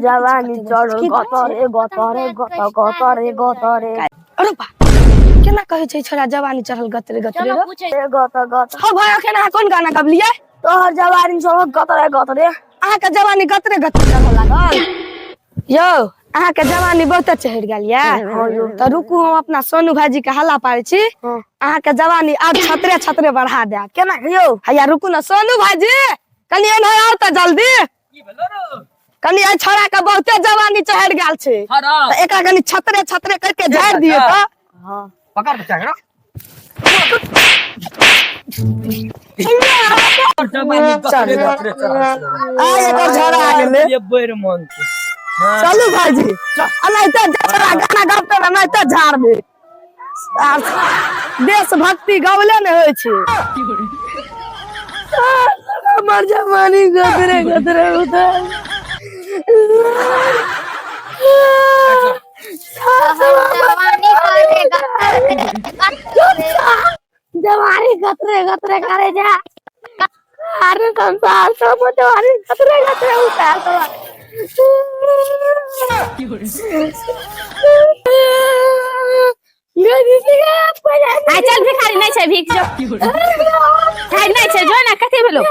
जवानी चढ़ो गतरे गतरे गतरे गतरे अरे बा केना कहै छै छोरा जवानी चढ़ल गतरे गतरे रो गत गत हो भयो केना कोन गाना गबलियै तोहर जवानी चढ़ो गतरे गतरे अहाँ के जवानी गतरे गतरे चढ़ल लागल यो अहाँ के जवानी बहुत चढ़ गेल या त रुकू हम अपना सोनू भाईजी के हल्ला पारै छी अहाँ के जवानी अब छतरे छतरे बढ़ा दे केना यौ हैया रुकू ना सोनू भाईजी कनी एन आओ त जल्दी की भेलो रो कनी ए छोरा के बहुते जवानी चढ़ गेल छै त एकरा कनी छतरे छतरे करके झाड़ दियो त हां पकड़ बच्चा करो जवानी गतरे गतरे आ एकर झड़ा आ गेले ये बैर मन के चलू भाईजी अनै त छोरा गाना गाबते न नै त झाड़ दे देशभक्ति गवले ने होय छै हमर जवानी गतरे गतरे उतर जवानी गतरे गतरे करे जा अरे संसार सब जवानी गतरे गतरे उतार तो आ चल भिखारी नहीं छै भीख जो खाइ नहीं छै जो ना कथि भेलो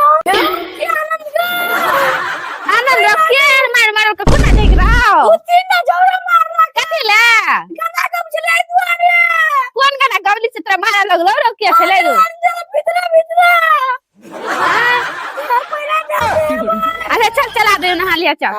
आनंद रखे मार मार के कोना देख रहा उती ना जौरा मारला कथि ले गाना गब चले दुआरे कोन गाना गबली से तोरा मारा लगलो रो के छले रो भीतर भीतर अरे चल चला दे नहा लिया चल